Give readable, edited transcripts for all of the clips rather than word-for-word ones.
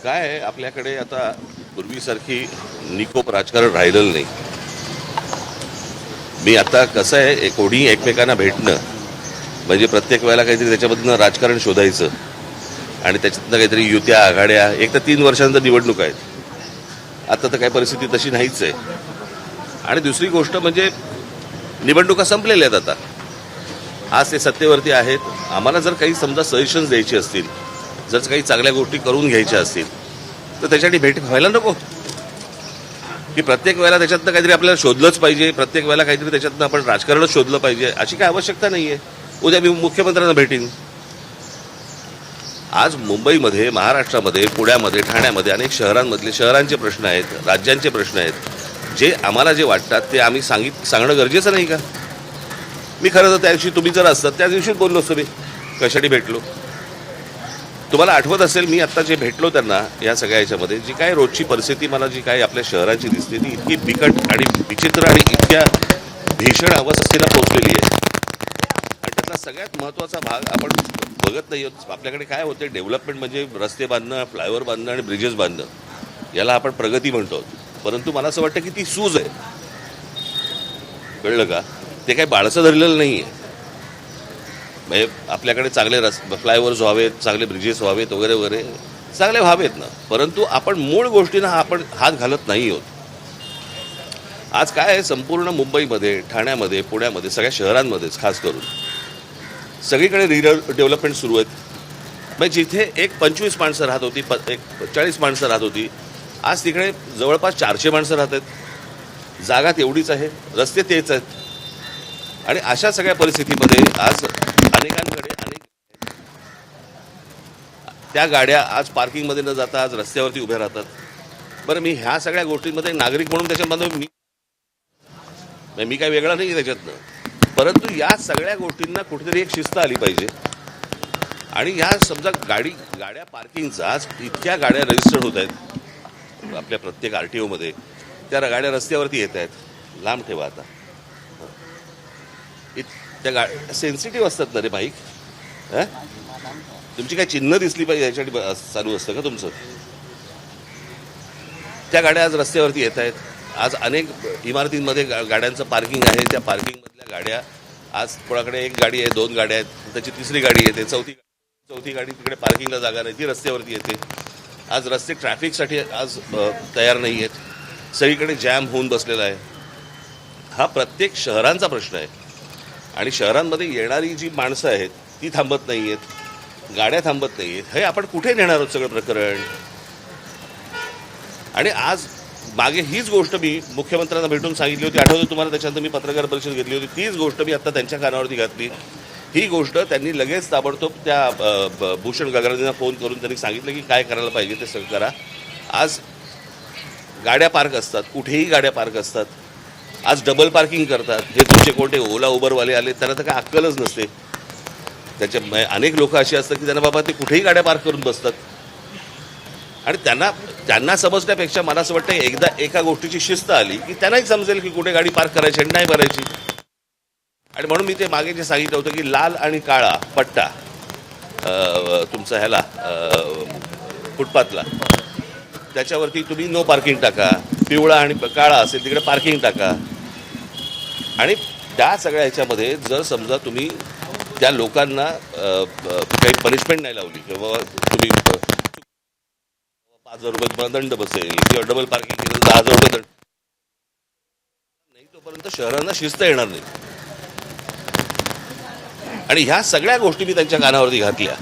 काय आहे आपल्याकडे आता पूर्वीसारखी निकोप राजकारण राहिलेलं नाही. मी आता कसं आहे कोणी एकमेकांना भेटणं म्हणजे प्रत्येक वेळेला काहीतरी त्याच्यामधनं राजकारण शोधायचं आणि त्याच्यातनं काहीतरी युत्या आघाड्या. एक तर 3 वर्षांचा निवडणूक आहेत, आता तर काही परिस्थिती तशी नाहीच आहे. आणि दुसरी गोष्ट म्हणजे निवडणुका संपलेल्या आहेत आता. आज ते सत्तेवरती आहेत. आम्हाला जर काही समजा सजेशन्स द्यायचे असतील, जर काही चांगल्या गोष्टी करून घ्यायच्या असतील तर त्याच्यासाठी भेट व्हायला नको की प्रत्येक वेळेला त्याच्यातनं काहीतरी आपल्याला शोधलंच पाहिजे, प्रत्येक वेळेला काहीतरी त्याच्यातनं आपण राजकारणच शोधलं पाहिजे अशी काही आवश्यकता नाही आहे. उद्या मी मुख्यमंत्र्यांना भेटीन. आज मुंबईमध्ये, महाराष्ट्रामध्ये, पुण्यामध्ये, ठाण्यामध्ये अनेक शहरांचे प्रश्न आहेत, राज्यांचे प्रश्न आहेत. जे आम्हाला जे वाटतात ते आम्ही सांगणं गरजेचं नाही का? मी खरं तर त्या दिवशी तुम्ही जर असतात त्या दिवशीच बोललो असतो. मी कशासाठी भेटलो तुम्हाला आठवत असेल. मी आत्ता जे भेटलो त्यांना या सगळ्या याच्यामध्ये जी काय रोजची परिस्थिती मला जी काय आपल्या शहराची दिसते ती इतकी बिकट आणि विचित्र आणि इतक्या भीषण अवस्थेला पोहोचलेली आहे. आणि त्यातला सगळ्यात महत्त्वाचा भाग आपण बघत नाही आहोत. आपल्याकडे काय होते, डेव्हलपमेंट म्हणजे रस्ते बांधणं, फ्लायओव्हर बांधणं आणि ब्रिजेस बांधणं, याला आपण प्रगती म्हणतो. परंतु मला असं वाटतं की ती सूज आहे. कळलं का? ते काही बाळसं धरलेलं नाही आहे. म्हणजे आपल्याकडे चांगले फ्लायओव्हर्स व्हावेत, चांगले ब्रिजेस व्हावेत वगैरे वगैरे, चांगले व्हावेत ना, परंतु आपण मूळ गोष्टींना आपण हात घालत नाही आहोत. आज काय आहे, संपूर्ण मुंबईमध्ये, ठाण्यामध्ये, पुण्यामध्ये, सगळ्या शहरांमध्येच खास करून सगळीकडे डेव्हलपमेंट सुरू आहेत. म्हणजे जिथे एक 25 माणसं राहत होती, एक 40 माणसं राहत होती, आज तिकडे जवळपास 400 माणसं राहत आहेत. जागा तेवढीच आहे, रस्ते तेच आहेत. आणि अशा सगळ्या परिस्थितीमध्ये आज अनेकांकडे त्या गाड्या आज पार्किंगमध्ये न जाता आज रस्त्यावरती उभ्या राहतात. बरं, मी ह्या सगळ्या गोष्टींमध्ये नागरिक म्हणून त्याच्यामध्ये मी काही वेगळा नाही त्याच्यातनं, परंतु या सगळ्या गोष्टींना कुठेतरी एक शिस्त आली पाहिजे. आणि ह्या समजा गाड्या पार्किंगचा आज इतक्या गाड्या रजिस्टर्ड होत आहेत आपल्या प्रत्येक RTOमध्ये, त्या गाड्या रस्त्यावरती येत आहेत. लांब ठेवा आता. त्या गाड्या सेन्सिटिव्ह असतात ना रे बाईक. तुमची काय चिन्ह दिसली पाहिजे याच्यासाठी चालू असतं का तुमचं? त्या गाड्या आज रस्त्यावरती येत आहेत. आज अनेक इमारतींमध्ये गाड्यांचं पार्किंग आहे. त्या पार्किंगमधल्या गाड्या आज कोणाकडे एक गाडी आहे, 2 गाड्या आहेत, त्याची तिसरी गाडी येते, चौथी गाडी तिकडे पार्किंगला जागा नाही, ती रस्त्यावरती येते. आज रस्ते ट्रॅफिकसाठी आज तयार नाही आहेत. सगळीकडे जॅम होऊन बसलेला आहे. हा प्रत्येक शहरांचा प्रश्न आहे. आणि शहरांमध्ये येणारी जी माणसं आहेत ती थांबत नाही आहेत, गाड्या थांबत नाही आहेत. हे आपण कुठे नेणार आहोत सगळं प्रकरण? आणि आज मागे हीच गोष्ट मी मुख्यमंत्र्यांना भेटून सांगितली होती, आठवतं तुम्हाला? त्याच्यानंतर मी पत्रकार परिषद घेतली होती. तीच गोष्ट मी आता त्यांच्या कानावरती घातली. ही गोष्ट त्यांनी लगेच ताबडतोब त्या भूषण गगराजींना फोन करून त्यांनी सांगितलं की काय करायला पाहिजे ते सगळं करा. आज गाड्या पार्क असतात, कुठेही गाड्या पार्क असतात. आज डबल पार्किंग करतात. हे तुमचे कोणते ओला उबरवाले आले त्यांना तर काय अक्कलच नसते. त्याच्या अनेक लोक अशी असतात की त्यांना बाबा ते कुठेही गाड्या पार्क करून बसतात. आणि त्यांना समजण्यापेक्षा मला असं वाटतं एकदा एका गोष्टीची शिस्त आली की त्यांनाही समजेल की कुठे गाडी पार्क करायची आणि नाही करायची. आणि म्हणून मी ते मागे जे सांगितलं होतं की लाल आणि काळा पट्टा तुमचा ह्याला फुटपाथला, त्याच्यावरती तुम्ही नो पार्किंग टाका. पिवळा आणि काळा असेल तिकडे पार्किंग टाका. आणि त्या सगळ्या ह्याच्यामध्ये जर समजा तुम्ही त्या लोकांना काही पनिशमेंट नाही लावली किंवा तुम्ही 5,000 रुपये तुम्हाला दंड बसेल किंवा डबल पार्किंग केलं 10,000 रुपये दंड नाही, तोपर्यंत शहरांना शिस्त येणार नाही. आणि ह्या सगळ्या गोष्टी मी त्यांच्या कानावरती घातल्या.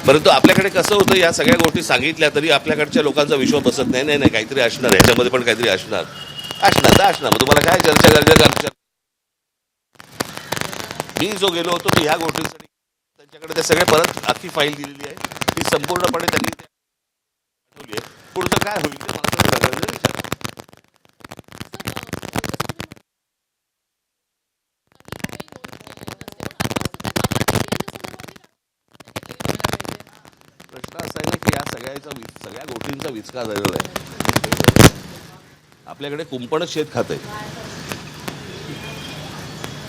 परंतु आपल्याकडे कसं होतं, या सगळ्या गोष्टी सांगितल्या तरी आपल्याकडच्या लोकांचा विश्वास बसत नाही. नाही काहीतरी असणार, ह्याच्यामध्ये पण काहीतरी असणार तर असणार. मग तुम्हाला काय चर्चा करायचं? मी जो गेलो होतो मी ह्या गोष्टींसाठी त्यांच्याकडे ते सगळे परत अख्खी फाईल दिलेली आहे. ती संपूर्णपणे त्यांनी पाठवली आहे. पुढचं काय होईल ते मला प्रश्न असा आहे ना की या सगळ्या गोष्टींचा विचका झालेला आहे. आपल्याकडे कुंपणच शेत खात आहे.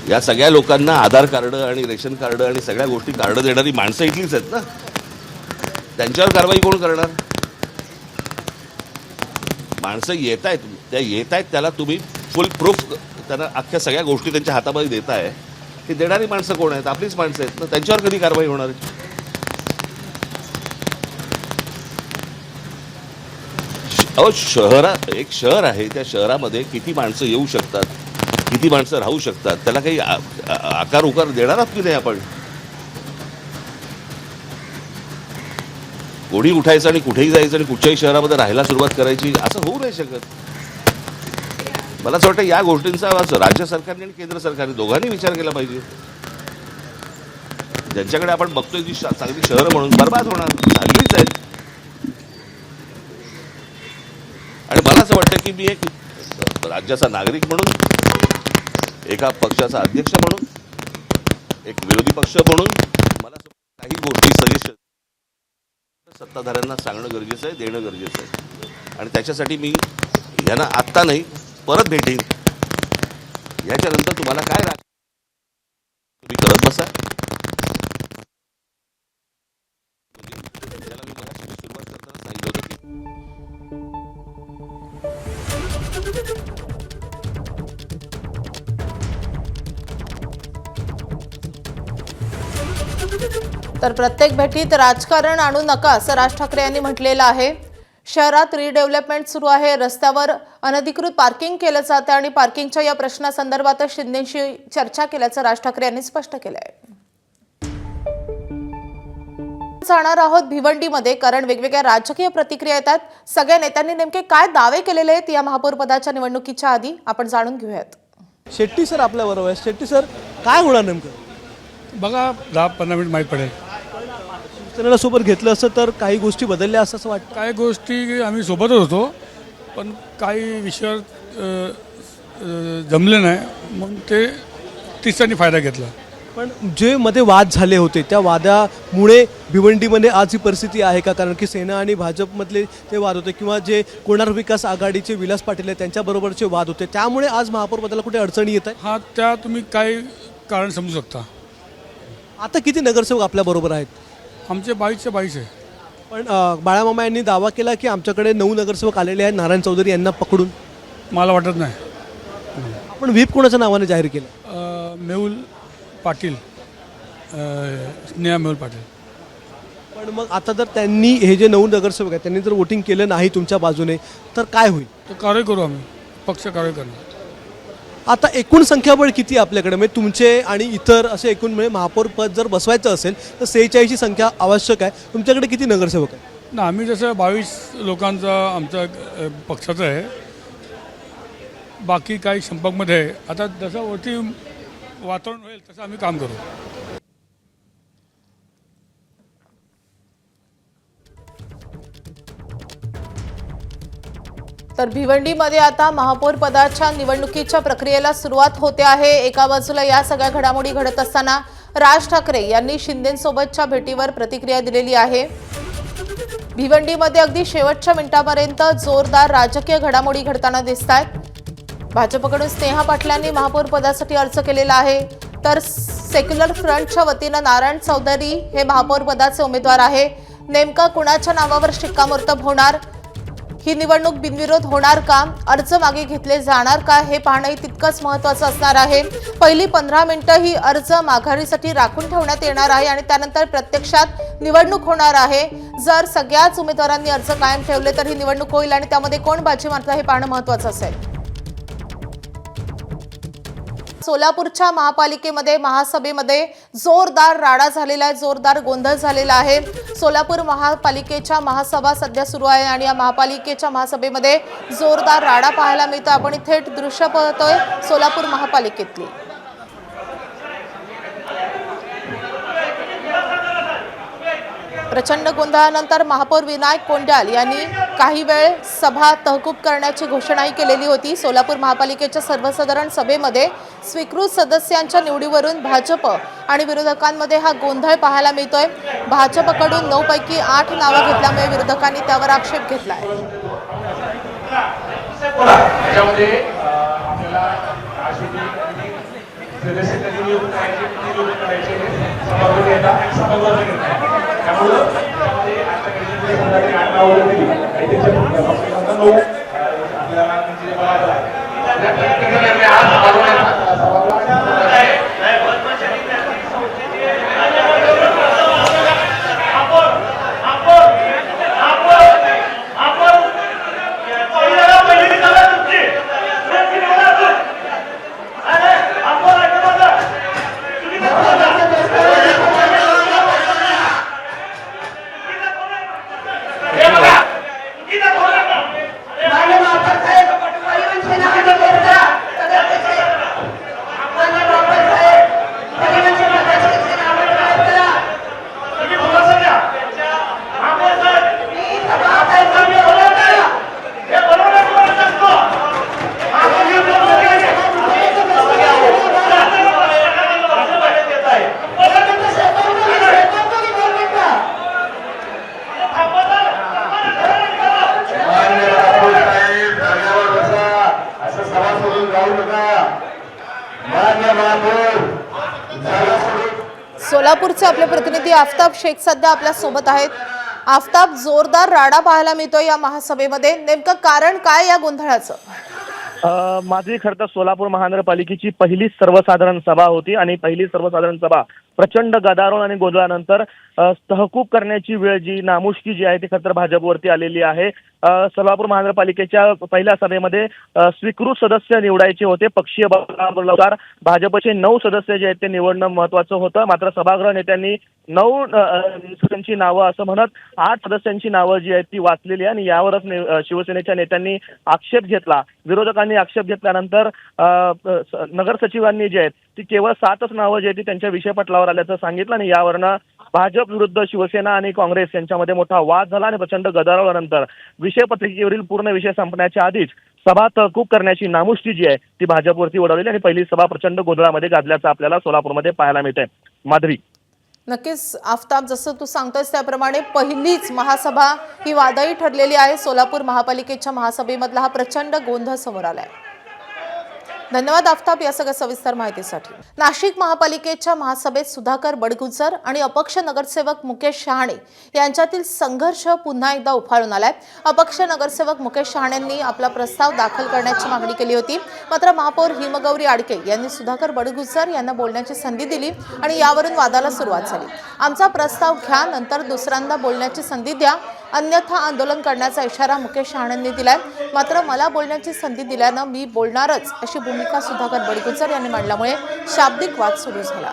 या सगळ्या लोकांना आधार कार्ड आणि रेशन कार्ड आणि सगळ्या गोष्टी कार्ड देणारी माणसं इथलीच आहेत ना. त्यांच्यावर कारवाई कोण करणार? माणसं येत आहेत, त्या येत आहेत त्याला तुम्ही फुल प्रूफ त्यांना अख्ख्या सगळ्या गोष्टी त्यांच्या हातामध्ये देताय. ती देणारी माणसं कोण आहेत? आपलीच माणसं आहेत ना. त्यांच्यावर कधी कारवाई होणार आहे? एक शहर आहे, त्या शहरामध्ये किती माणसं येऊ शकतात, किती माणसं राहू शकतात, त्याला काही आकार उकार देणार आहात की नाही आपण? कोणी उठायचं आणि कुठेही जायचं आणि कुठच्याही शहरामध्ये राहायला सुरुवात करायची, असं होऊ नाही शकत. मला असं वाटतं या गोष्टींचा राज्य सरकारने आणि केंद्र सरकारने दोघांनी विचार केला पाहिजे. ज्यांच्याकडे आपण बघतोय की चांगली शहरं म्हणून बर्बाद होणार झालीच आहेत. आणि मला असं वाटतं की मी एक राज्याचा नागरिक म्हणून, एका पक्षाचा अध्यक्ष म्हणून, एक विरोधी पक्ष म्हणून मला काही गोष्टी सजेशन सत्ताधाऱ्यांना सांगणं गरजेचं आहे, देणं गरजेचं आहे. आणि त्याच्यासाठी मी यांना आत्ता नाही परत भेटेन. याच्यानंतर तुम्हाला काय राग तुम्ही करत बसा. त्याला मी मगाशी सुरुवात करताना सांगितलं होतं तर प्रत्येक भेटीत राजकारण आणू नका असं राज ठाकरे यांनी म्हटलेलं आहे. शहरात रिडेव्हलपमेंट सुरू आहे, रस्त्यावर अनधिकृत पार्किंग केलं जातं आणि पार्किंगच्या या प्रश्नासंदर्भात शिंदेशी चर्चा केल्याचं राज ठाकरे यांनी स्पष्ट केलं आहे. जाणार आहोत भिवंडीमध्ये, कारण वेगवेगळ्या राजकीय प्रतिक्रिया येतात. सगळ्या नेत्यांनी नेमके काय दावे केलेले आहेत या महापौर पदाच्या निवडणुकीच्या आधी आपण जाणून घेऊयात. शेट्टी सर आपल्या बरोबर आहे. शेट्टी सर, काय होणार नेमकं? बघा 10-15 मिनिट माहीत पडेल. शिवसेनेला सोबत घेतलं असं तर काही गोष्टी बदलल्या असं वाटतं. काही गोष्टी आम्ही सोबतच होतो, पण काही विषयावर जमले नाही, मग ते तिसऱ्यांनी फायदा घेतला. पण जे मध्ये वाद झाले होते त्या वादामुळे भिवंडीमध्ये आज ही परिस्थिती आहे का? कारण की सेना आणि भाजपमधले ते वाद होते, किंवा जे कोणार्क विकास आघाडीचे विलास पाटील आहेत त्यांच्याबरोबरचे वाद होते, त्यामुळे आज महापौर पदाला कुठे अडचणी येत आहे? हा, त्या तुम्ही काही कारण समजू शकता. आता किती नगरसेवक आपल्या बरोबर आहेत? आमचे 22 आहे. पण बाळामामा यांनी दावा केला की आमच्याकडे 9 नगरसेवक आलेले आहेत नारायण चौधरी यांना पकडून. मला वाटत नाही. आपण व्हीप कोणाच्या नावाने जाहीर केलं? मेहुल पाटील, स्नेहा मेहुल पाटील. पण मग आता जर त्यांनी हे जे 9 नगरसेवक आहेत त्यांनी जर वोटिंग केलं नाही तुमच्या बाजूने तर काय होईल? तर कारवाई करू आम्ही, पक्ष कारवाई करणार. आता एकूण संख्याबळ किती आपल्याकडे, म्हणजे तुमचे आणि इतर असे एकूण म्हणजे महापौर पद जर बसवायचं असेल तर 46ची संख्या आवश्यक आहे. तुमच्याकडे किती नगरसेवक आहे? ना, आम्ही जसं 22 लोकांचा आमच्या पक्षाचं आहे. बाकी काही संपर्कमध्ये आहे. आता जसं वरती वातावरण होईल तसं आम्ही काम करू. तर भिवंडीमध्ये आता महापौर पदाच्या निवडणुकीच्या प्रक्रियेला सुरुवात होते आहे. एका बाजूला या सगळ्या घडामोडी घडत असताना राज ठाकरे यांनी शिंदेंसोबतच्या भेटीवर प्रतिक्रिया दिलेली आहे. भिवंडीमध्ये अगदी शेवटच्या मिनिटापर्यंत जोरदार राजकीय घडामोडी घडताना दिसत आहेत. भाजपकडून स्नेहा पाटलांनी महापौर पदासाठी अर्ज केलेला आहे, तर सेक्युलर फ्रंटच्या वतीनं नारायण चौधरी हे महापौर पदाचे उमेदवार आहे. नेमका कुणाच्या नावावर शिक्कामोर्तब होणार? ही निवडणूक बिनविरोध होणार का? अर्ज मागे घेतले जाणार का? हे पाहणंही तितकंच महत्त्वाचं असणार आहे. पहिली 15 मिनिटं ही अर्ज माघारीसाठी राखून ठेवण्यात येणार आहे आणि त्यानंतर प्रत्यक्षात निवडणूक होणार आहे. जर सगळ्याच उमेदवारांनी अर्ज कायम ठेवले तर ही निवडणूक होईल आणि त्यामध्ये कोण बाजी मारतं हे पाहणं महत्त्वाचं असेल. सोलापूरच्या महापालिकेमध्ये महासभेमध्ये जोरदार राडा झालेला आहे, जोरदार गोंधळ झालेला आहे. सोलापूर महापालिकेच्या महासभा सध्या सुरू आहे आणि या महापालिकेच्या महासभेमध्ये जोरदार राडा पाहायला मिळतो. आपण थेट दृश्य पाहतोय सोलापूर महापालिकेतली. प्रचंड गोंधळानंतर महापौर विनायक कोंडाल यांनी काही वेळ सभा तहकूब करण्याची घोषणाही केलेली होती. सोलापूर महापालिकेच्या सर्वसाधारण सभेमध्ये स्वीकृत सदस्यांच्या निवडीवरून भाजप आणि विरोधकांमध्ये हा गोंधळ पाहायला मिळतोय. भाजपकडून 9 पैकी 8 नावं घेतल्यामुळे विरोधकांनी त्यावर आक्षेप घेतलाय. सोलापूरचे आपले प्रतिनिधी आफताब शेख सध्या आपल्या सोबत आहेत. आफताब, जोरदार राडा पाहायला मिळतोय या महासभेमध्ये, नेमकं कारण काय या गोंधळाचं? माझी खरं तर सोलापूर महानगरपालिकेची पहिली सर्वसाधारण सभा होती आणि पहिली सर्वसाधारण सभा प्रचंड गदारोळ आणि गोंधळानंतर तहकूब करण्याची वेळ जी नामुष्की जी आहे ती खरं तर भाजपवरती आलेली आहे. सोलापूर महानगरपालिकेच्या पहिल्या सभेमध्ये स्वीकृत सदस्य निवडायचे होते. पक्षीय बदलानुसार भाजपचे 9 सदस्य जे आहेत ते निवडणं महत्वाचं होतं. मात्र सभागृह नेत्यांनी 9 सदस्यांची नावं असं म्हणत 8 सदस्यांची नावं जी आहेत ती वाचलेली आहे आणि यावरच शिवसेनेच्या नेत्यांनी आक्षेप घेतला. विरोधकांनी आक्षेप घेतल्यानंतर नगर सचिवांनी जे आहेत ती केवळ 7च नावं जी आहेत ती त्यांच्या विषयपटलावर आल्याचं सांगितलं आणि यावरनं भाजप विरुद्ध शिवसेना आणि काँग्रेस यांच्यामध्ये मोठा वाद झाला आणि प्रचंड गदारोळानंतर विषय पत्रिकेवरील पूर्ण विषय संपण्याच्या आधीच सभा तहकूब करण्याची नामुष्की जी आहे ती भाजपवरती उडवलेली आणि पहिली सभा प्रचंड गोंधळामध्ये गाजल्याचं आपल्याला सोलापूरमध्ये पाहायला मिळतंय. माधवी. नक्कीच आफताब, जसं तू सांगतोयस त्याप्रमाणे पहिलीच महासभा ही वादळी ठरलेली आहे. सोलापूर महापालिकेच्या महासभेमधला हा प्रचंड गोंधळ समोर आलाय. धन्यवाद आफताब या सगळ्या सविस्तर माहितीसाठी. नाशिक महापालिकेच्या महासभेत सुधाकर बडगुजर आणि अपक्ष नगरसेवक मुकेश शहाणे यांच्यातील संघर्ष पुन्हा एकदा उफाळून आलाय. अपक्ष नगरसेवक मुकेश शहाणेंनी आपला प्रस्ताव दाखल करण्याची मागणी केली होती. मात्र महापौर हिमगौरी आडके यांनी सुधाकर बडगुजर यांना बोलण्याची संधी दिली आणि यावरून वादाला सुरुवात झाली. आमचा प्रस्ताव घ्या, नंतर दुसऱ्यांदा बोलण्याची संधी द्या, अन्यथा आंदोलन करण्याचा इशारा मुकेश शहाणेंनी दिलाय. मात्र मला बोलण्याची संधी दिल्यानं मी बोलणारच अशी भूमिका सुधाकर बडगुजर यांनी मांडल्यामुळे शाब्दिक वाद सुरू झाला.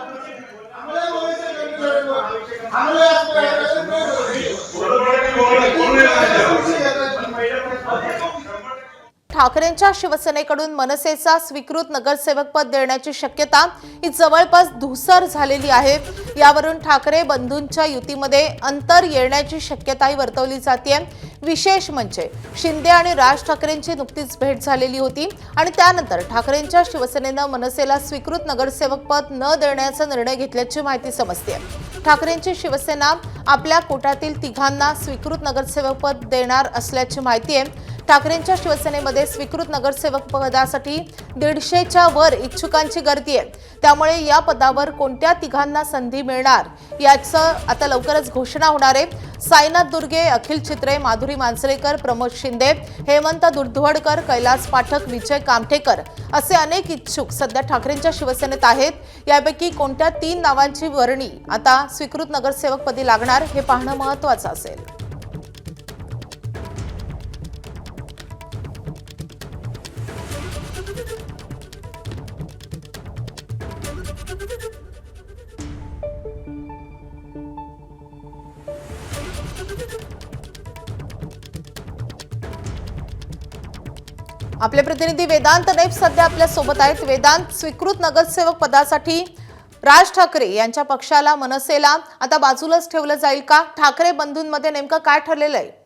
ठाकरेंच्या शिवसेनेकडून मनसेचा स्वीकृत नगरसेवक पद देण्याची शक्यता ही जवळपास धूसर झालेली आहे. यावरून ठाकरे बंधूंच्या युतीमध्ये अंतर येण्याची शक्यताही वर्तवली जाते. विशेष म्हणजे शिंदे आणि राज ठाकरेंची नुकतीच भेट झालेली होती आणि त्यानंतर ठाकरेंच्या शिवसेनेनं मनसेला स्वीकृत नगरसेवक पद न देण्याचा निर्णय घेतल्याची माहिती समजते. ठाकरेंची शिवसेना आपल्या कोट्यातील तिघांना स्वीकृत नगरसेवक पद देणार असल्याची माहिती आहे. ठाकरेंच्या शिवसेनेमध्ये स्वीकृत नगरसेवक पदासाठी 150च्या वर इच्छुकांची गर्दी आहे. त्यामुळे या पदावर कोणत्या तिघांना संधी मिळणार याचं आता लवकरच घोषणा होणार आहे. साईनाथ दुर्गे, अखिल चित्रे, माधुरी मांजरेकर, प्रमोद शिंदे, हेमंत दुधवडकर, कैलास पाठक, विजय कामठेकर असे अनेक इच्छुक सध्या ठाकरेंच्या शिवसेनेत आहेत. यापैकी कोणत्या 3 नावांची वर्णी आता स्वीकृत नगरसेवक पदी लागणार हे पाहणं महत्त्वाचं असेल. आपले प्रतिनिधी वेदांत नेप सध्या आपल्या सोबत आहेत. वेदांत, स्वीकृत नगरसेवक पदासाठी राज ठाकरे यांच्या पक्षाला मनसेला आता बाजूलाच ठेवलं जाईल का? ठाकरे बंधूंमध्ये नेमकं काय ठरलेलं आहे?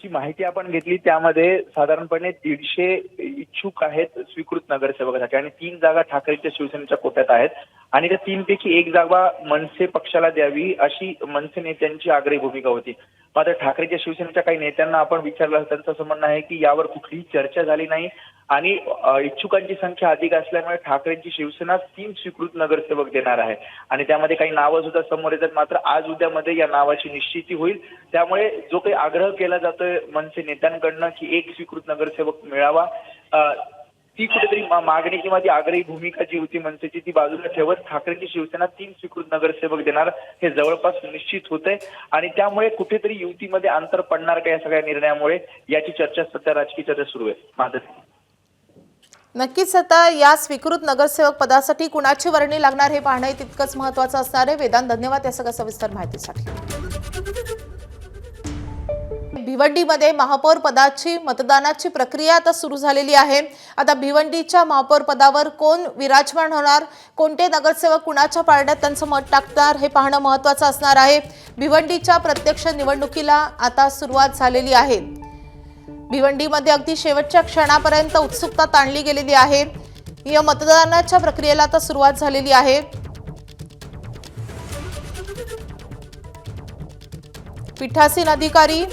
ची माहिती आपण घेतली त्यामध्ये साधारणपणे 150 इच्छुक आहेत स्वीकृत नगरसेवकासाठी आणि 3 जागा ठाकरेच्या शिवसेनेच्या कोट्यात आहेत आणि त्या 3 पैकी 1 जागा मनसे पक्षाला द्यावी अशी मनसे नेत्यांची आग्रही भूमिका होती. मात्र ठाकरेच्या शिवसेनेच्या काही नेत्यांना आपण विचारलं, त्यांचं असं म्हणणं आहे की यावर कुठलीही चर्चा झाली नाही आणि इच्छुकांची संख्या अधिक असल्यामुळे ठाकरेंची शिवसेना 3 स्वीकृत नगरसेवक देणार आहे आणि त्यामध्ये काही नावं सुद्धा समोर येतात. मात्र आज उद्यामध्ये या नावाची निश्चिती होईल. त्यामुळे जो काही आग्रह केला जातोय मनसे नेत्यांकडनं की 1 स्वीकृत नगरसेवक मिळावा, ती कुठेतरी मागणी किंवा ती आग्रही भूमिका जी होती मनसेची ती बाजूला ठेवत ठाकरेंची शिवसेना 3 स्वीकृत नगरसेवक देणार हे जवळपास निश्चित होतंय आणि त्यामुळे कुठेतरी युतीमध्ये अंतर पडणार का या सगळ्या निर्णयामुळे याची चर्चा सध्या राजकीय चर्चा सुरू आहे. माझं नक्कीच आता या स्वीकृत नगरसेवक पदासाठी कुणाची वर्णी लागणार हे पाहणं तितकंच महत्त्वाचं असणार आहे. वेदांत, धन्यवाद या सगळ्या सविस्तर माहितीसाठी. भिवंडीमध्ये महापौर पदाची मतदानाची प्रक्रिया आता सुरू झालेली आहे. आता भिवंडीच्या महापौर पदावर कोण विराजमान होणार, कोणते नगरसेवक कुणाच्या पारड्यात त्यांचं मत टाकणार हे पाहणं महत्त्वाचं असणार आहे. भिवंडीच्या प्रत्यक्ष निवडणुकीला आता सुरुवात झालेली आहे. भिवंडीमध्ये अगदी शेवटच्या क्षणापर्यंत उत्सुकता ताणली गेलेली आहे. या मतदानाच्या प्रक्रियेला आता सुरुवात झालेली आहे. पीठासीन अधिकारी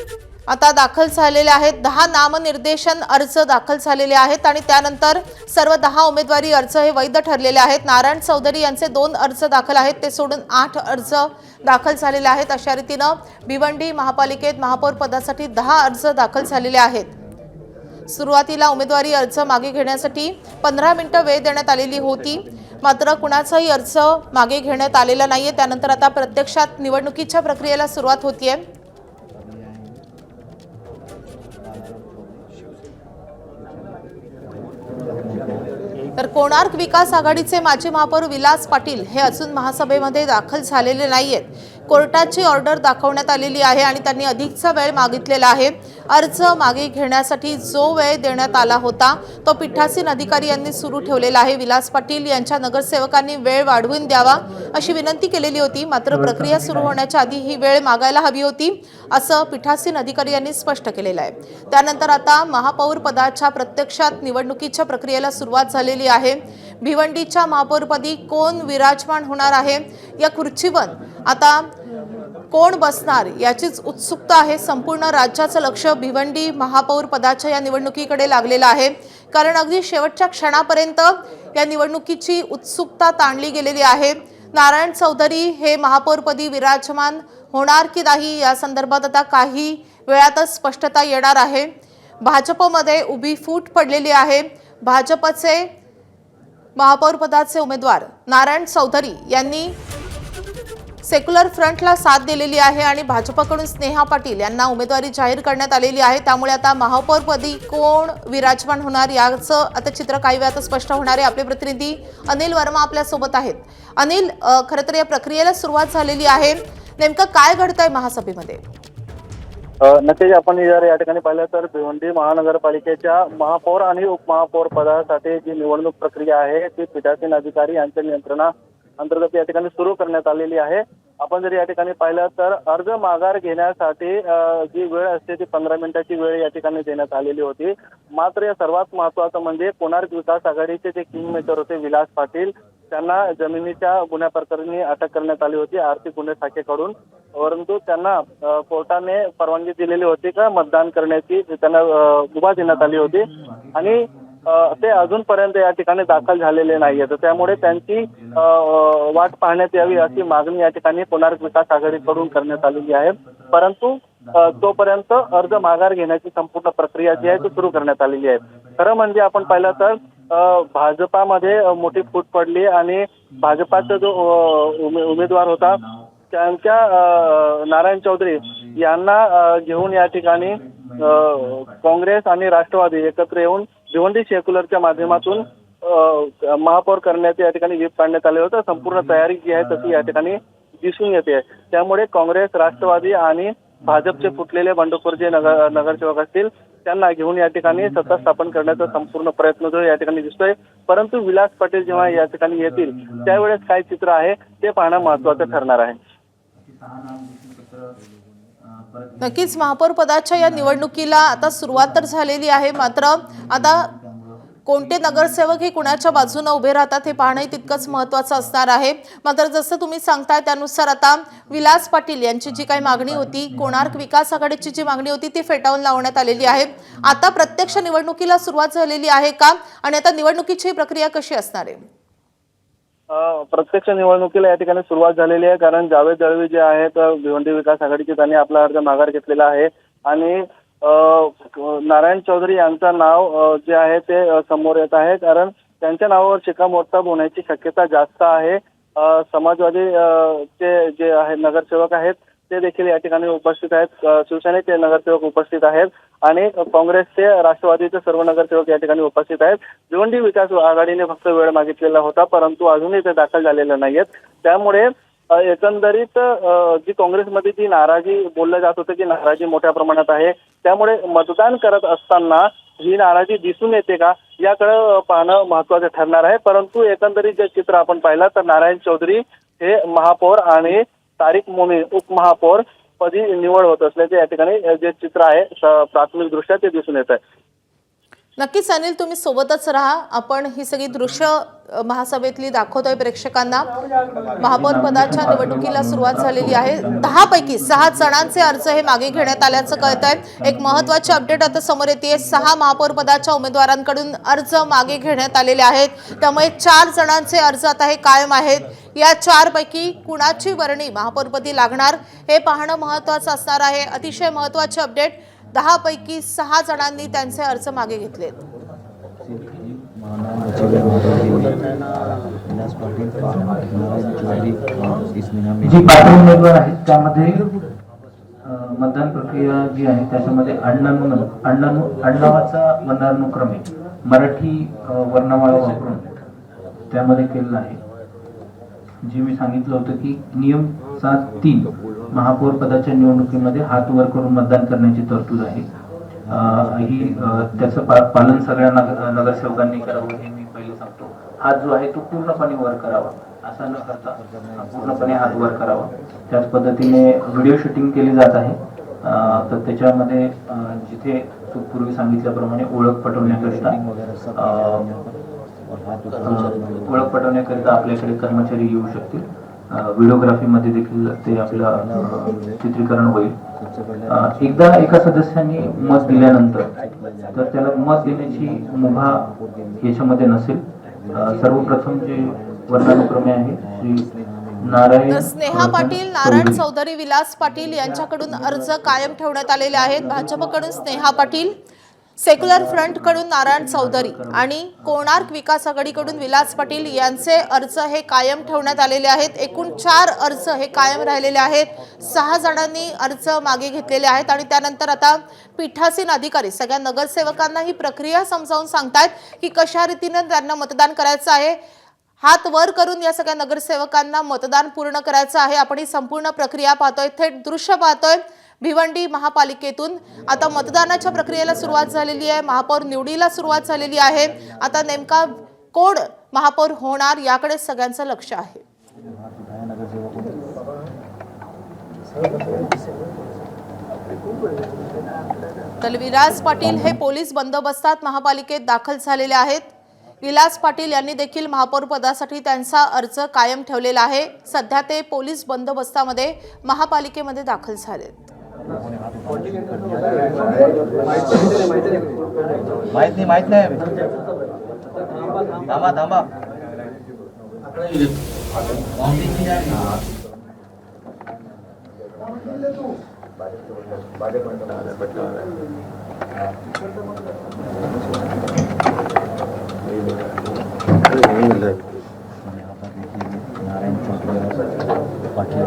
आता दाखल झालेले आहेत. 10 नामनिर्देशन अर्ज दाखल झालेले आहेत आणि त्यानंतर सर्व 10 उमेदवारी अर्ज हे वैध ठरलेले आहेत. नारायण चौधरी यांचे 2 अर्ज दाखल आहेत, ते सोडून 8 अर्ज दाखल झालेले आहेत. अशा रीतीनं भिवंडी महापालिकेत महापौर पदासाठी 10 अर्ज दाखल झालेले आहेत. सुरुवातीला उमेदवारी अर्ज मागे घेण्यासाठी 15 मिनिटं वेळ देण्यात आलेली होती, मात्र कुणाचाही अर्ज मागे घेण्यात आलेला नाहीये. त्यानंतर आता प्रत्यक्षात निवडणुकीच्या प्रक्रियेला सुरुवात होतीये. तर कोणार्क विकास आघाडीचे माजी महापौर विलास पाटील हे अजून महासभेमध्ये दाखल झालेले नाहीयेत. कोर्टाची ऑर्डर दाखवण्यात आलेली आहे आणि त्यांनी अधिकचा वेळ मागितलेला आहे. अर्ज मागे घेण्यासाठी जो वेळ देण्यात आला होता तो पीठासीन अधिकारी यांनी सुरू ठेवलेला आहे. विलास पाटील यांच्या नगरसेवकांनी वेळ वाढवून द्यावा अशी विनंती केलेली होती, मात्र प्रक्रिया सुरू होण्याच्या आधी ही वेळ मागायला हवी होती असं पीठासीन अधिकारी यांनी स्पष्ट केलेलं आहे. त्यानंतर आता महापौर पदाच्या प्रत्यक्षात निवडणुकीच्या प्रक्रियेला सुरुवात झालेली आहे. भिवंडीच्या महापौरपदी कोण विराजमान होणार आहे, या खुर्चीवर आता कोण बसणार याचीच उत्सुकता आहे. संपूर्ण राज्याचं लक्ष भिवंडी महापौर पदाच्या या निवडणुकीकडे लागलेलं आहे, कारण अगदी शेवटच्या क्षणापर्यंत या निवडणुकीची उत्सुकता ताणली गेलेली आहे. नारायण चौधरी हे महापौरपदी विराजमान होणार की नाही या संदर्भात आता काही वेळातच स्पष्टता येणार आहे. भाजपमध्ये उभी फूट पडलेली आहे. भाजपचे महापौर पदाचे उमेदवार नारायण चौधरी यांनी सेक्युलर फ्रंटला साथ दिलेली आहे आणि भाजपकडून स्नेहा पाटील यांना उमेदवारी जाहीर करण्यात आलेली आहे. त्यामुळे आता महापौरपदी कोण विराजमान होणार याचं आता चित्र काही वेळात स्पष्ट होणार आहे. आपले प्रतिनिधी अनिल वर्मा आपल्या सोबत आहेत. अनिल, खरं तर या प्रक्रियेला सुरुवात झालेली आहे. नेमकं काय घडतंय महासभेमध्ये? नक्कीच आपण जर या ठिकाणी पाहिलं तर भिवंडी महानगरपालिकेच्या महापौर आणि उपमहापौर पदासाठी जी निवडणूक प्रक्रिया आहे ती पीठासीन अधिकारी यांच्या नियंत्रणा अंतर्गत या ठिकाणी सुरू करण्यात आलेली आहे. आपण जर या ठिकाणी पाहिलं तर अर्ज माघार घेण्यासाठी जी वेळ असते ती 15 मिनिटाची वेळ या ठिकाणी देण्यात आलेली होती. मात्र या सर्वात महत्त्वाचं म्हणजे कोणार्क विकास आघाडीचे जे किंगमेकर होते विलास पाटील, त्यांना जमिनीच्या गुन्ह्या प्रकरणी अटक करण्यात आली होती आर्थिक गुन्हे शाखेकडून. परंतु त्यांना कोर्टाने परवानगी दिलेली होती का मतदान करण्याची, त्यांना मुभा देण्यात आली होती आणि ते अजूनपर्यंत या ठिकाणी दाखल झालेले नाहीये. तर त्यामुळे त्यांची वाट पाहण्यात यावी अशी मागणी या ठिकाणी कोणार्क विकास आघाडीकडून करण्यात आलेली आहे. परंतु तोपर्यंत अर्ज माघार घेण्याची संपूर्ण प्रक्रिया जी आहे ती सुरू करण्यात आलेली आहे. खरं म्हणजे आपण पाहिलं तर भाजपामध्ये मोठी फूट पडली आणि भाजपाचा जो उमेदवार होता त्यांच्या नारायण चौधरी यांना घेऊन या ठिकाणी काँग्रेस आणि राष्ट्रवादी एकत्र येऊन भिवंडी सेक्युलरच्या माध्यमातून महापौर करण्याचे या ठिकाणी व्हीप काढण्यात आले होते. संपूर्ण तयारी जी आहे तशी या ठिकाणी दिसून येते. त्यामुळे काँग्रेस, राष्ट्रवादी आणि भाजपचे फुटलेले बंडखोर जे नगरसेवक असतील त्यांना घेऊन या ठिकाणी सत्ता स्थापन करण्याचा संपूर्ण प्रयत्न जो या ठिकाणी दिसतोय. परंतु विलास पाटील जेव्हा या ठिकाणी येतील त्यावेळेस काय चित्र आहे ते पाहणं महत्त्वाचं ठरणार आहे. नक्कीच महापौर पदाच्या या निवडणुकीला आता सुरुवात तर झालेली आहे, मात्र आता कोणते नगरसेवक हे कुणाच्या बाजूने उभे राहतात हे पाहणं तितकंच महत्त्वाचं असणार आहे. मात्र जसं तुम्ही सांगताय त्यानुसार आता विलास पाटील यांची जी काही मागणी होती, कोणार्क विकास आघाडीची जी मागणी होती ती फेटाळून लावण्यात आलेली आहे. आता प्रत्यक्ष निवडणुकीला सुरुवात झालेली आहे का, आणि आता निवडणुकीची प्रक्रिया कशी असणार आहे? प्रत्यक्ष निवडणुकीला या ठिकाणी सुरुवात झालेली आहे, कारण जावेद दळवी जे आहेत भिवंडी विकास आघाडीचे त्यांनी आपला अर्ज माघार घेतलेला आहे आणि नारायण चौधरी यांचं नाव जे आहे ते समोर येत आहे, कारण त्यांच्या नावावर शिक्कामोर्तब होण्याची शक्यता जास्त आहे. समाजवादी चे जे आहे नगरसेवक आहेत ते देखील या ठिकाणी उपस्थित आहेत, शिवसेनेचे नगरसेवक उपस्थित आहेत आणि काँग्रेसचे राष्ट्रवादीचे सर्व नगरसेवक या ठिकाणी उपस्थित आहेत. भिवंडी विकास आघाडीने फक्त वेळ मागितलेला होता, परंतु अजूनही ते दाखल झालेले नाहीयेत. त्यामुळे एकंदरीत जी काँग्रेसमध्ये जी नाराजी बोललं जात होतं की नाराजी मोठ्या प्रमाणात आहे, त्यामुळे मतदान करत असताना ही नाराजी दिसून येते का याकडे पाहणं महत्वाचं ठरणार आहे. परंतु एकंदरीत जे चित्र आपण पाहिलं तर नारायण चौधरी हे महापौर आणि तारिक मोमीन उपमहापौर पदी निवड होत असल्याचे या ठिकाणी जे चित्र आहे प्राथमिक दृष्ट्या ते दिसून येत आहे. नक्कीच अनिल, तुम्ही सोबतच राहा. आपण ही सगळी दृश्य महासभेतली दाखवतोय प्रेक्षकांना. महापौर पदाच्या निवडणुकीला सुरुवात झालेली आहे. 10 पैकी 6 जणांचे अर्ज हे मागे घेण्यात आल्याचं कळत आहे. एक महत्त्वाची अपडेट आता समोर येते. 6 महापौर पदाच्या उमेदवारांकडून अर्ज मागे घेण्यात आलेले आहेत. त्यामुळे 4 जणांचे अर्ज आता हे कायम आहेत. या 4 पैकी कुणाची वर्णी महापौरपदी लागणार हे पाहणं महत्त्वाचं असणार आहे. अतिशय महत्त्वाची अपडेट. 10 पैकी 6 जणांनी त्यांचे अर्ज मागे घेतलेत. जी पात्र उमेदवार आहेत त्यामध्ये मतदान प्रक्रिया जी आहे त्याच्यामध्ये आडनावाचा वर्णानुक्रम आहे मराठी वर्णमाळा वापरून त्यामध्ये केलेलं आहे. जे मी सांगितलं होतं की नियम 7(3) महापौर पदाच्या निवडणुकीमध्ये हात वर करून मतदान करण्याची तरतूद आहे. ही त्याचं पालन सगळ्या नगरसेवकांनी करावं हे मी पहिले सांगतो. हात जो आहे तो पूर्णपणे वर करावा, असा न करता पूर्णपणे हात वर करावा. त्याच पद्धतीने व्हिडिओ शूटिंग केली जात आहे. तर त्याच्यामध्ये जिथे पूर्वी सांगितल्याप्रमाणे ओळख पटवण्याकरिता आपल्याकडे कर्मचारी येऊ शकतील. व्हिडिओग्राफीमध्ये देखील ते आपलं चित्रीकरण होईल. एकदा एका सदस्यांनी मत दिल्यानंतर तर त्याला मत देण्याची मुभा याच्यामध्ये नसेल. सर्वप्रथम जे वर्णानुक्रमे आहे श्री नारायण स्नेहा पाटील, नारायण चौधरी, विलास पाटील यांच्याकडून अर्ज कायम ठेवण्यात आलेले आहेत. भाजपकडून स्नेहा पाटील, सेक्युलर फ्रंटकडून नारायण चौधरी आणि कोणार्क विकास आघाडीकडून विलास पाटील यांचे अर्ज हे कायम ठेवण्यात आलेले आहेत. एकूण 4 अर्ज हे कायम राहिलेले आहेत. 6 जणांनी अर्ज मागे घेतलेले आहेत आणि त्यानंतर आता पीठासीन अधिकारी सगळ्या नगरसेवकांना ही प्रक्रिया समजावून सांगतायत की कशा रीतीने त्यांना मतदान करायचं आहे. हात वर करून या सगळ्या नगरसेवकांना मतदान पूर्ण करायचं आहे. आपण ही संपूर्ण प्रक्रिया पाहतोय, थेट दृश्य पाहतोय. भिवंडी महापालिकेतून आता मतदानाच्या प्रक्रियेला सुरुवात झालेली आहे. महापौर निवडीला सुरुवात झालेली आहे. आता नेमका कोण महापौर होणार याकडे सगळ्यांचं लक्ष आहे. तर विलास पाटील हे पोलीस बंदोबस्तात महापालिकेत दाखल झालेले आहेत. विलास पाटील यांनी देखील महापौर पदासाठी त्यांचा अर्ज कायम ठेवलेला आहे. सध्या ते पोलीस बंदोबस्तामध्ये महापालिकेमध्ये दाखल झालेत. माहित नाही थांबा नारायण चौधरी पाटिल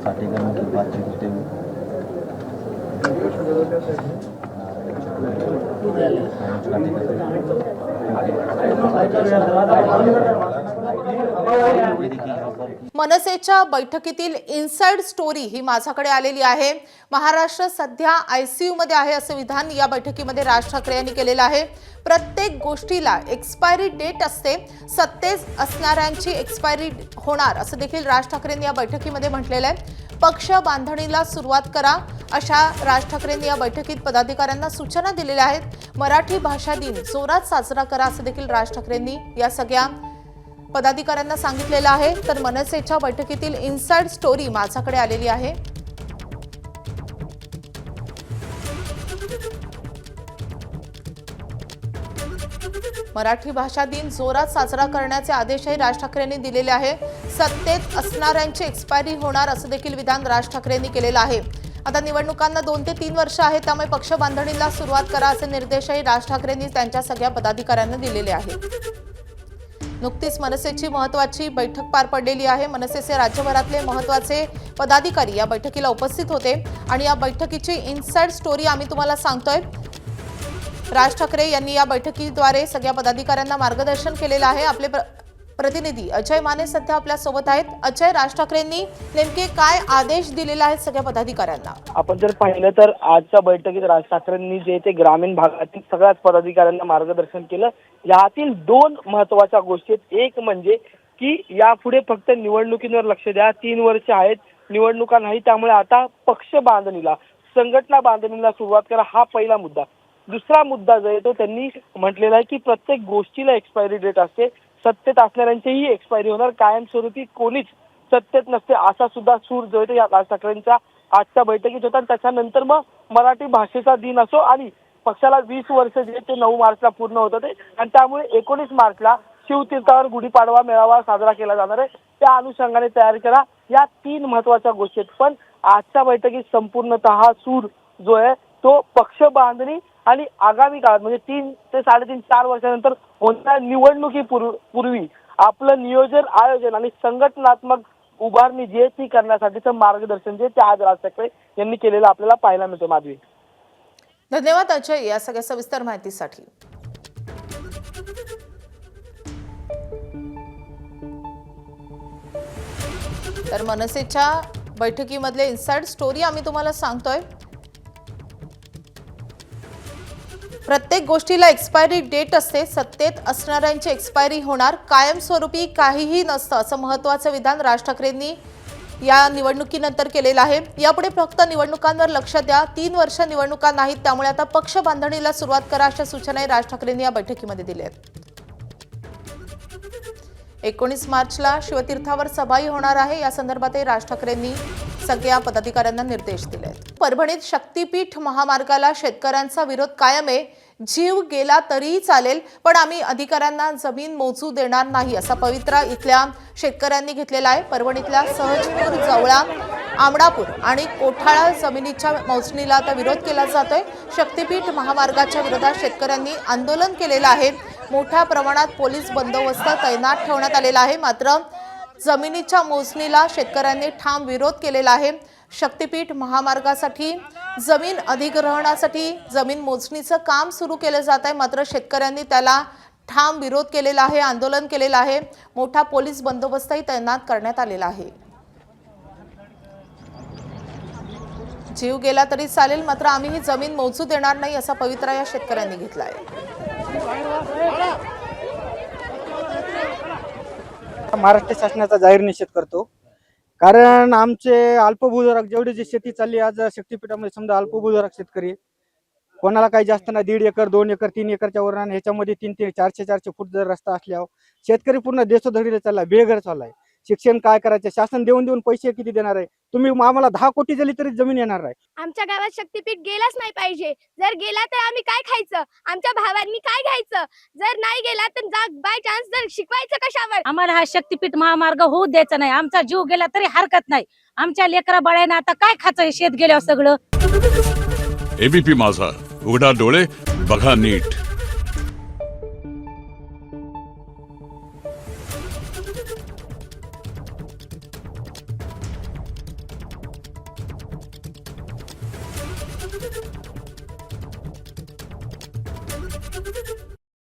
साठेकर की बातचीत होते हुए मनसेच्या बैठकीतील इनसाइड स्टोरी ही माझ्याकडे आलेली आहे. महाराष्ट्र सध्या ICU मध्ये आहे असं विधान या बैठकीमध्ये राज ठाकरे यांनी केलेलं आहे. प्रत्येक गोष्टीला एक्सपायरी डेट असते, सत्तेत असणाऱ्यांची एक्सपायरी होणार असं देखील राज ठाकरेंनी या बैठकीमध्ये म्हटलेलं आहे. पक्ष बांधणीला सुरुवात करा अशा राज ठाकरेंनी या बैठकीत पदाधिकाऱ्यांना सूचना दिलेल्या आहेत. मराठी भाषा दिन जोरात साजरा करा असं देखील राज ठाकरेंनी या सगळ्या पदाधिकाऱ्यांना सांगितलेलं आहे. तर मनसेच्या बैठकीतील इनसाइड स्टोरी माझ्याकडे आलेली आहे. मराठी भाषा दिन जोरात साजरा करण्याचे आदेशही राज ठाकरेंनी दिलेले आहे. सत्तेत असणाऱ्यांची एक्सपायरी होणार असं देखील विधान राज ठाकरेंनी केलेलं आहे. आता निवडणुकांना 2 ते 3 वर्ष आहेत, त्यामुळे पक्ष बांधणीला सुरुवात करा असे निर्देशही राज ठाकरेंनी त्यांच्या सगळ्या पदाधिकाऱ्यांना दिलेले आहेत. नुकतीच मनसेची महत्त्वाची बैठक पार पडलेली आहे. मनसेचे राज्यभरातले महत्त्वाचे पदाधिकारी या बैठकीला उपस्थित होते आणि या बैठकीची इनसाइड स्टोरी आम्ही तुम्हाला सांगतोय. राज ठाकरे यांनी या बैठकीद्वारे सगळ्या पदाधिकाऱ्यांना मार्गदर्शन केलेलं आहे. आपले प्रतिनिधी अजय माने सध्या आपल्या सोबत आहेत. अजय, राज ठाकरेंनी नेमके काय आदेश दिलेले आहेत सगळ्या पदाधिकाऱ्यांना? आपण जर पाहिलं तर आजच्या बैठकीत राज ठाकरेंनी जे ते ग्रामीण भागातील सगळ्याच पदाधिकाऱ्यांना मार्गदर्शन केलं. यातील 2 महत्त्वाच्या गोष्टी आहेत. एक म्हणजे की यापुढे फक्त निवडणुकींवर लक्ष द्या. 3 वर्ष आहेत, निवडणुका नाही, त्यामुळे आता पक्ष बांधणीला, संघटना बांधणीला सुरुवात करा, हा पहिला मुद्दा. दुसरा मुद्दा जो आहे तो त्यांनी म्हटलेला आहे की प्रत्येक गोष्टीला एक्सपायरी डेट असते. सत्तेत असणाऱ्यांचीही एक्सपायरी होणार, कायमस्वरूपी कोणीच सत्तेत नसते, असा सुद्धा सूर जो आहे तो या राज ठाकरेंच्या आजच्या बैठकीत होता. आणि त्याच्यानंतर मग मराठी भाषेचा दिन असो आणि पक्षाला 20 वर्ष जे ते 9 मार्चला पूर्ण होतं ते, आणि त्यामुळे 19 मार्चला शिवतीर्थावर गुढीपाडवा मेळावा साजरा केला जाणार आहे. त्या अनुषंगाने तयारी करा. या 3 महत्त्वाच्या गोष्टी आहेत. पण आजच्या बैठकीत संपूर्णतः सूर जो आहे तो पक्ष बांधणी आणि आगामी काळात म्हणजे 3 ते 3.5 4 वर्षानंतर होणाऱ्या निवडणुकीपूर्वी आपलं नियोजन, आयोजन आणि संघटनात्मक उभारणी जी आहे ती करण्यासाठीचं मार्गदर्शन जे ते आज राज ठाकरे यांनी केलेलं आपल्याला पाहायला मिळतं. माधवी, धन्यवाद अजय या सगळ्या सविस्तर माहितीसाठी. तर मनसेच्या बैठकीमधले इनसाइड स्टोरी आम्ही तुम्हाला सांगतोय. प्रत्येक गोष्टीला एक्सपायरी डेट असते. सत्तेत असणाऱ्यांची एक्सपायरी होणार, कायमस्वरूपी काहीही नसतं, असं महत्त्वाचं विधान राज ठाकरेंनी या निवडणुकीनंतर केलेलं आहे. यापुढे फक्त निवडणुकांवर लक्ष द्या. 3 वर्ष निवडणुका नाहीत, त्यामुळे आता पक्ष बांधणीला सुरुवात करा अशा सूचनाही राज ठाकरेंनी या बैठकीमध्ये दिल्या आहेत. 19 मार्चला शिवतीर्थावर सभाही होणार आहे. या संदर्भातही राज ठाकरेंनी सगळ्या पदाधिकाऱ्यांना निर्देश दिले आहेत. परभणीत शक्तीपीठ महामार्गाला शेतकऱ्यांचा विरोध कायम आहे. जीव गेला तरीही चालेल, पण आम्ही अधिकाऱ्यांना जमीन मोजू देणार नाही असा पवित्रा इथल्या शेतकऱ्यांनी घेतलेला आहे. परभणीतल्या सहजपूर, जवळा, आमडापूर आणि कोठाळा जमिनीच्या मोजणीला आता विरोध केला जातोय. शक्तीपीठ महामार्गाच्या विरोधात शेतकऱ्यांनी आंदोलन केलेलं आहे. मोठ्या प्रमाणात पोलीस बंदोबस्त तैनात ठेवण्यात आलेला आहे. मात्र जमिनीच्या मोजणीला शेतकऱ्यांनी ठाम विरोध केलेला आहे. शक्तीपीठ महामार्गासाठी जमीन अधिग्रहणासाठी जमीन मोजणीचं काम सुरू केलं जात आहे. मात्र शेतकऱ्यांनी त्याला ठाम विरोध केलेला आहे, आंदोलन केलेलं आहे. मोठा पोलीस बंदोबस्तही तैनात करण्यात आलेला आहे. जीव गेला तरी चालेल, मात्र आम्ही ही जमीन मोजू देणार नाही असा पवित्रा या शेतकऱ्यांनी घेतला आहे. महाराष्ट्र शासनाचा जाहीर निषेध करतो. कारण आमचे अल्पभूधारक जेवढी जी शेती चालली आज शक्तीपीठामध्ये, समजा अल्पभूधारक शेतकरी कोणाला काही जास्त नाही, 1.5 एकर 2 एकर 3 एकरच्या वर, ह्याच्यामध्ये 300 400 फूट जर रस्ता असल्यावर शेतकरी पूर्ण देशोधडीला चाललाय, बेघर चाललाय. शिक्षण काय करायचं, शासन देऊन पैसे किती देणार आहे? तुम्ही आम्हाला 10 कोटी दिली तरी जमीन येणार आहे. आमच्या गावात शक्तीपीठ गेलाच नाही पाहिजे. जर गेला तर आम्ही काय खायचं, आमच्या भावांनी काय घ्यायचं? जर नाही गेला तर बाय चान्स जर शिकवायचं कशावर? आम्हाला हा शक्तीपीठ महामार्ग होऊ द्यायचा नाही. आमचा जीव गेला तरी हरकत नाही. आमच्या लेकरा बाळांना आता काय खायचं शेत गेल्यावर सगळं. एबीपी माझा, उघडा डोळे बघा नीट. Thank you.